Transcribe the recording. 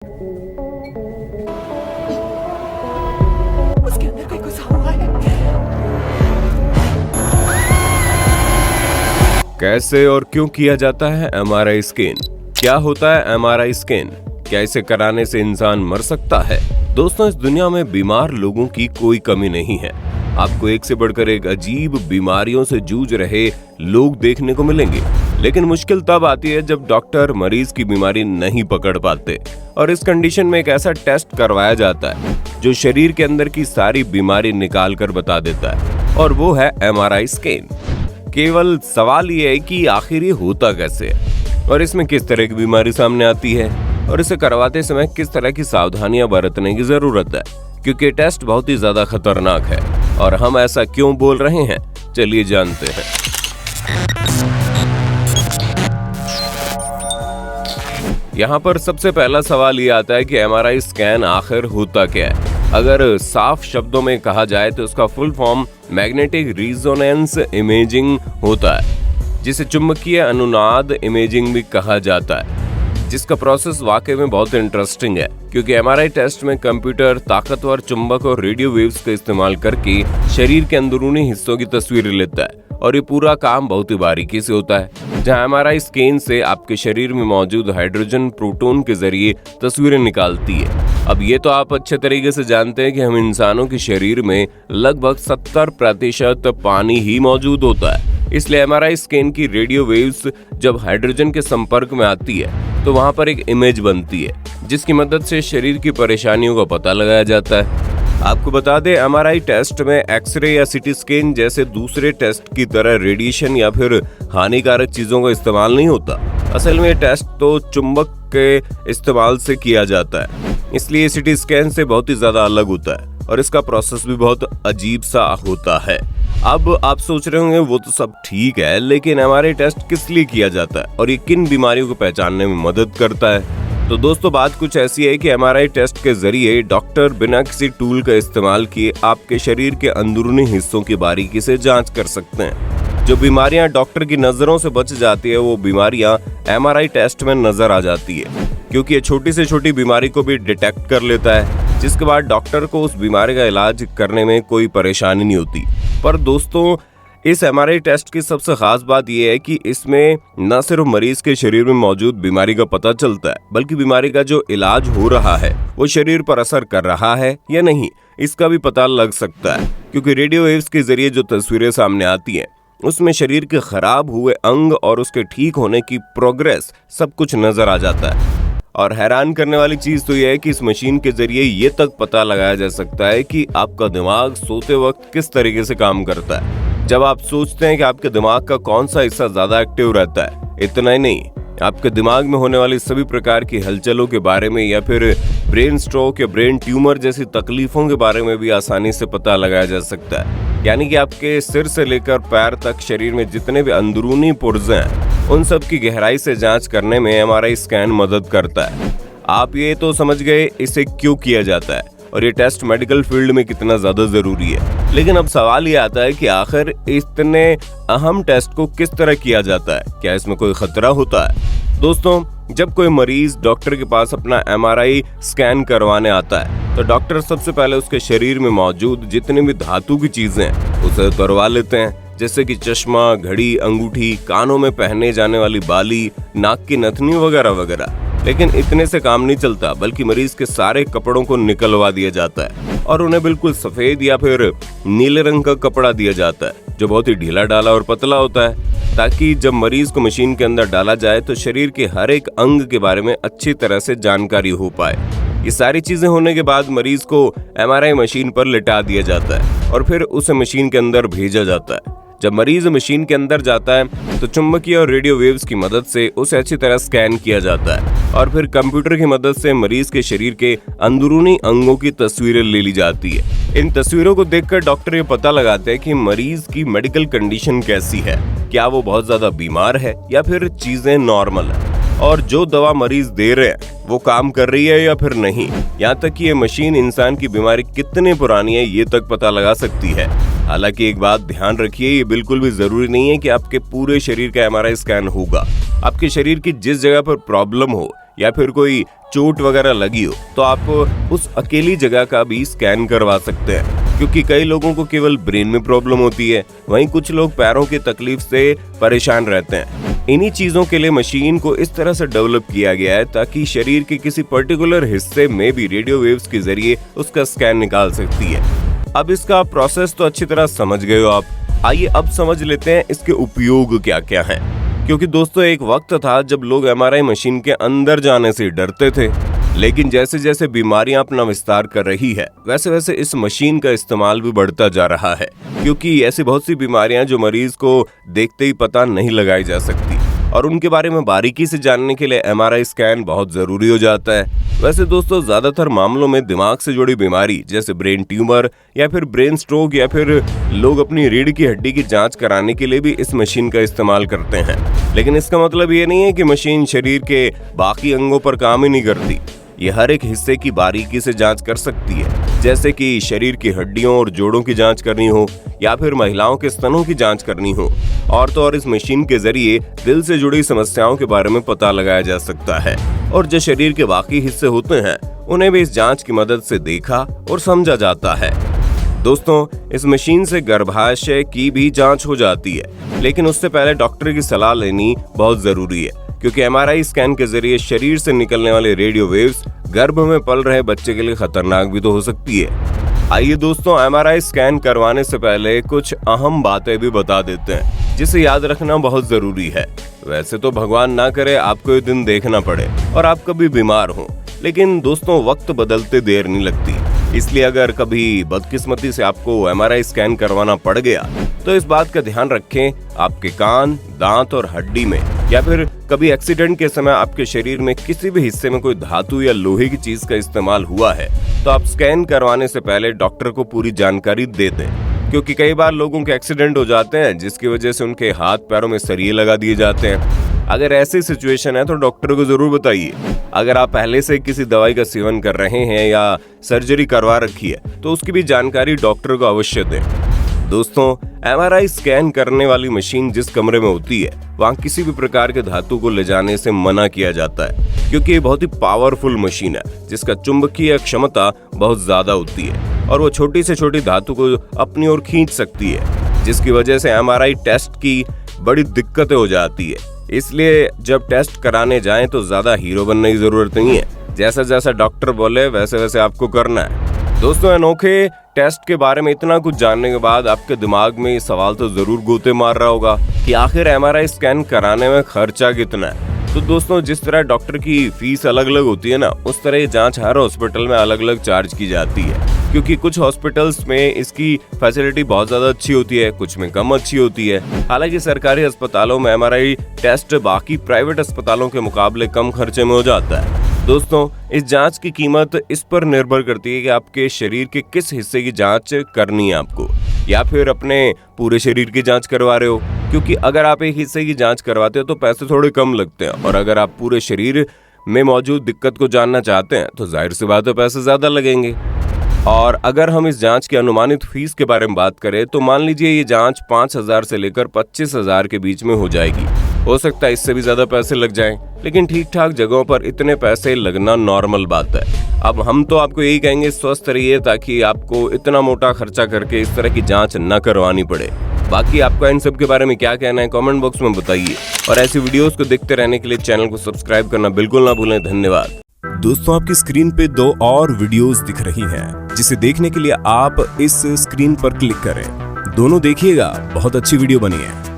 उसके अंदर कोई घुसा हुआ है। कैसे और क्यों किया जाता है एमआरआई स्कैन? क्या होता है एमआरआई स्कैन? क्या इसे कराने से इंसान मर सकता है? दोस्तों, इस दुनिया में बीमार लोगों की कोई कमी नहीं है। आपको एक से बढ़कर एक अजीब बीमारियों से जूझ रहे लोग देखने को मिलेंगे, लेकिन मुश्किल तब आती है जब डॉक्टर मरीज की बीमारी नहीं पकड़ पाते। और इस कंडीशन में एक ऐसा टेस्ट करवाया जाता है जो शरीर के अंदर की सारी बीमारी निकाल कर बता देता है, और वो है एमआरआई स्कैन। केवल सवाल ये है कि आखिर ये होता कैसे है और इसमें किस तरह की बीमारी सामने आती है और इसे करवाते समय किस तरह की सावधानियां बरतने की जरूरत है, क्योंकि टेस्ट बहुत ही ज्यादा खतरनाक है। और हम ऐसा क्यों बोल रहे हैं, चलिए जानते हैं। यहाँ पर सबसे पहला सवाल ये आता है कि एमआरआई स्कैन आखिर होता क्या है। अगर साफ शब्दों में कहा जाए तो उसका full form magnetic resonance imaging होता है, जिसे चुंबकीय अनुनाद इमेजिंग भी कहा जाता है, जिसका प्रोसेस वाकई में बहुत इंटरेस्टिंग है, क्योंकि एमआरआई टेस्ट में कंप्यूटर ताकतवर चुंबक और रेडियो वेव्स का इस्तेमाल करके शरीर के अंदरूनी हिस्सों की तस्वीरें लेता है। और ये पूरा काम बहुत ही बारीकी से होता है, जहां एमआरआई स्कैन से आपके शरीर में मौजूद हाइड्रोजन प्रोटॉन के जरिए तस्वीरें निकालती है। अब ये तो आप अच्छे तरीके से जानते हैं कि हम इंसानों के शरीर में लगभग 70% पानी ही मौजूद होता है। इसलिए एमआरआई स्कैन की रेडियो वेव्स जब हाइड्रोजन के संपर्क में आती है तो वहां पर एक इमेज बनती है, जिसकी मदद से शरीर की परेशानियों का पता लगाया जाता है। आपको बता दें, एमआरआई टेस्ट में एक्सरे या सीटी स्कैन जैसे दूसरे टेस्ट की तरह रेडिएशन या फिर हानिकारक चीजों का इस्तेमाल नहीं होता। असल में टेस्ट तो चुंबक के इस्तेमाल से किया जाता है, इसलिए सीटी स्कैन से बहुत ही ज्यादा अलग होता है और इसका प्रोसेस भी बहुत अजीब सा होता है। अब आप सोच रहे होंगे वो तो सब ठीक है, लेकिन एमआरआई टेस्ट किस लिए किया जाता है और ये किन बीमारियों को पहचानने में मदद करता है? तो दोस्तों, बात कुछ ऐसी है कि एमआरआई टेस्ट के जरिए डॉक्टर बिना किसी टूल का इस्तेमाल किए आपके शरीर के अंदरूनी हिस्सों की बारीकी से जांच कर सकते हैं। जो बीमारियां डॉक्टर की नजरों से बच जाती है, वो बीमारियां एमआरआई टेस्ट में नजर आ जाती है, क्योंकि ये छोटी से छोटी बीमारी को भी डिटेक्ट कर लेता है, जिसके बाद डॉक्टर को उस बीमारी का इलाज करने में कोई परेशानी नहीं होती। पर दोस्तों, इस एमआरआई टेस्ट की सबसे खास बात यह है कि इसमें न सिर्फ मरीज के शरीर में मौजूद बीमारी का पता चलता है, बल्कि बीमारी का जो इलाज हो रहा है वो शरीर पर असर कर रहा है या नहीं, इसका भी पता लग सकता है, क्योंकि रेडियो वेव्स के जरिए जो तस्वीरें सामने आती हैं उसमें शरीर के खराब हुए अंग और उसके ठीक होने की प्रोग्रेस सब कुछ नजर आ जाता है। और हैरान करने वाली चीज तो यह है कि इस मशीन के जरिए ये तक पता लगाया जा सकता है कि आपका दिमाग सोते वक्त किस तरीके से काम करता है। जब आप सोचते हैं कि आपके दिमाग का कौन सा हिस्सा ज्यादा एक्टिव रहता है, इतना ही नहीं, आपके दिमाग में होने वाली सभी प्रकार की हलचलों के बारे में या फिर ब्रेन स्ट्रोक या ब्रेन ट्यूमर जैसी तकलीफों के बारे में भी आसानी से पता लगाया जा सकता है। यानी कि आपके सिर से लेकर पैर तक शरीर में जितने भी अंदरूनी पुर्जे हैं, उन सब की गहराई से जांच करने में एमआरआई स्कैन मदद करता है। आप ये तो समझ गए इसे क्यों किया जाता है और ये टेस्ट मेडिकल फील्ड में कितना ज्यादा जरूरी है। लेकिन अब सवाल ये आता है कि आखिर इतने अहम टेस्ट को किस तरह किया जाता है? क्या इसमें कोई खतरा होता है? दोस्तों, जब कोई मरीज डॉक्टर के पास अपना एमआरआई स्कैन करवाने आता है तो डॉक्टर सबसे पहले उसके शरीर में मौजूद जितनी भी धातु की चीजें हैं उसे उतरवा लेते हैं, जैसे कि चश्मा, घड़ी, अंगूठी, कानों में पहने जाने वाली बाली, नाक की नथनी वगैरह वगैरह। लेकिन इतने से काम नहीं चलता, बल्कि मरीज के सारे कपड़ों को निकलवा दिया जाता है और उन्हें बिल्कुल सफेद या फिर नीले रंग का कपड़ा दिया जाता है, जो बहुत ही ढीला ढाला और पतला होता है, ताकि जब मरीज को मशीन के अंदर डाला जाए तो शरीर के हर एक अंग के बारे में अच्छी तरह से जानकारी हो पाए। ये सारी चीजें होने के बाद मरीज को एमआरआई मशीन पर लिटा दिया जाता है और फिर उसे मशीन के अंदर भेजा जाता है। जब मरीज मशीन के अंदर जाता है तो चुंबकीय और रेडियो वेव्स की मदद से उसे अच्छी तरह स्कैन किया जाता है और फिर कंप्यूटर की मदद से मरीज के शरीर के अंदरूनी अंगों की तस्वीरें ले ली जाती है। इन तस्वीरों को देखकर डॉक्टर ये पता लगाते हैं कि मरीज की मेडिकल कंडीशन कैसी है, क्या वो बहुत ज्यादा बीमार है या फिर चीजें नॉर्मल है, और जो दवा मरीज दे रहे हैं वो काम कर रही है या फिर नहीं। यहाँ तक कि ये मशीन इंसान की बीमारी कितनी पुरानी है ये तक पता लगा सकती है। हालांकि एक बात ध्यान रखिए, ये बिल्कुल भी जरूरी नहीं है कि आपके पूरे शरीर का एमआरआई स्कैन होगा। आपके शरीर की जिस जगह पर प्रॉब्लम हो या फिर कोई चोट वगैरह लगी हो तो आप उस अकेली जगह का भी स्कैन करवा सकते हैं, क्योंकि कई लोगों को केवल ब्रेन में प्रॉब्लम होती है, वहीं कुछ लोग पैरों की तकलीफ से परेशान रहते हैं। इन्हीं चीजों के लिए मशीन को इस तरह से डेवलप किया गया है ताकि शरीर के किसी पर्टिकुलर हिस्से में भी रेडियो वेव्स के जरिए उसका स्कैन निकाल सकती है। अब इसका प्रोसेस तो अच्छी तरह समझ गए हो आप। आइए अब समझ लेते हैं इसके उपयोग क्या क्या हैं। क्योंकि दोस्तों एक वक्त था जब लोग एमआरआई मशीन के अंदर जाने से डरते थे, लेकिन जैसे जैसे बीमारियां अपना विस्तार कर रही है वैसे वैसे इस मशीन का इस्तेमाल भी बढ़ता जा रहा है, क्योंकि ऐसी बहुत सी बीमारियां जो मरीज को देखते ही पता नहीं लगाई जा सकती और उनके बारे में बारीकी से जानने के लिए एमआरआई स्कैन बहुत जरूरी हो जाता है। वैसे दोस्तों ज्यादातर मामलों में दिमाग से जुड़ी बीमारी जैसे ब्रेन ट्यूमर या फिर ब्रेन स्ट्रोक या फिर लोग अपनी रीढ़ की हड्डी की जांच कराने के लिए भी इस मशीन का इस्तेमाल करते हैं। लेकिन इसका मतलब ये नहीं है कि मशीन शरीर के बाकी अंगों पर काम ही नहीं करती। ये हर एक हिस्से की बारीकी से जांच कर सकती है, जैसे कि शरीर की हड्डियों और जोड़ों की जांच करनी हो या फिर महिलाओं के स्तनों की जांच करनी हो। और तो और इस मशीन के जरिए दिल से जुड़ी समस्याओं के बारे में पता लगाया जा सकता है और जो शरीर के बाकी हिस्से होते हैं उन्हें भी इस जांच की मदद से देखा और समझा जाता है। दोस्तों इस मशीन से गर्भाशय की भी जांच हो जाती है, लेकिन उससे पहले डॉक्टर की सलाह लेनी बहुत जरूरी है, क्योंकि एमआरआई स्कैन के जरिए शरीर से निकलने वाले रेडियो वेव्स गर्भ में पल रहे बच्चे के लिए खतरनाक भी तो हो सकती है। आइए दोस्तों एमआरआई स्कैन करवाने से पहले कुछ अहम बातें भी बता देते हैं जिसे याद रखना बहुत जरूरी है। वैसे तो भगवान ना करे आपको ये दिन देखना पड़े और आप कभी बीमार हो, लेकिन दोस्तों वक्त बदलते देर नहीं लगती। इसलिए अगर कभी बदकिस्मती से आपको एमआरआई स्कैन करवाना पड़ गया तो इस बात का ध्यान रखें आपके कान, दांत और हड्डी में या फिर कभी एक्सीडेंट के समय आपके शरीर में किसी भी हिस्से में कोई धातु या लोहे की चीज का इस्तेमाल हुआ है तो आप स्कैन करवाने से पहले डॉक्टर को पूरी जानकारी दे दें, क्योंकि कई बार लोगों के एक्सीडेंट हो जाते हैं जिसकी वजह से उनके हाथ पैरों में सरिये लगा दिए जाते हैं। अगर ऐसी सिचुएशन है तो डॉक्टर को जरूर बताइए। अगर आप पहले से किसी दवाई का सेवन कर रहे हैं या सर्जरी करवा रखी है तो उसकी भी जानकारी डॉक्टर को अवश्य दें। दोस्तों एमआरआई स्कैन करने वाली मशीन जिस कमरे में होती है वहाँ किसी भी प्रकार के धातु को ले जाने से मना किया जाता है, क्योंकि ये बहुत ही पावरफुल मशीन है जिसका चुंबकीय क्षमता बहुत ज्यादा होती है और वो छोटी से छोटी धातु को अपनी ओर खींच सकती है, जिसकी वजह से एमआरआई टेस्ट की बड़ी दिक्कतें हो जाती है। इसलिए जब टेस्ट कराने जाएं तो ज्यादा हीरो बनने की जरूरत नहीं है, जैसा जैसा डॉक्टर बोले वैसे वैसे आपको करना है। दोस्तों अनोखे टेस्ट के बारे में इतना कुछ जानने के बाद आपके दिमाग में ये सवाल तो जरूर गोते मार रहा होगा कि आखिर एमआरआई स्कैन कराने में खर्चा कितना है। तो दोस्तों जिस तरह डॉक्टर की फीस अलग अलग होती है ना, उस तरह ये जांच हर हॉस्पिटल में अलग अलग चार्ज की जाती है, क्योंकि कुछ हॉस्पिटल्स में इसकी फैसिलिटी बहुत ज्यादा अच्छी होती है, कुछ में कम अच्छी होती है। हालांकि सरकारी अस्पतालों में एमआरआई टेस्ट बाकी प्राइवेट अस्पतालों के मुकाबले कम खर्चे में हो जाता है। दोस्तों इस जांच की कीमत इस पर निर्भर करती है कि आपके शरीर के किस हिस्से की जांच करनी है आपको, या फिर अपने पूरे शरीर की जांच करवा रहे हो, क्योंकि अगर आप एक हिस्से की जांच करवाते हो तो पैसे थोड़े कम लगते हैं और अगर आप पूरे शरीर में मौजूद दिक्कत को जानना चाहते हैं तो जाहिर सी बात है पैसे ज्यादा लगेंगे। और अगर हम इस जांच की अनुमानित फीस के बारे में बात करें तो मान लीजिए ये जांच 5,000 से लेकर 25,000 के बीच में हो जाएगी। हो सकता है इससे भी ज्यादा पैसे लग जाएं, लेकिन ठीक ठाक जगहों पर इतने पैसे लगना नॉर्मल बात है। अब हम तो आपको यही कहेंगे स्वस्थ रहिए ताकि आपको इतना मोटा खर्चा करके इस तरह की जांच न करवानी पड़े। बाकी आपका इन सब के बारे में क्या कहना है कमेंट बॉक्स में बताइए और ऐसी वीडियोस को देखते रहने के लिए चैनल को सब्सक्राइब करना बिल्कुल ना भूलें। धन्यवाद। दोस्तों आपकी स्क्रीन पे 2 और वीडियोस दिख रही हैं, जिसे देखने के लिए आप इस स्क्रीन पर क्लिक करें। दोनों देखिएगा, बहुत अच्छी वीडियो बनी है।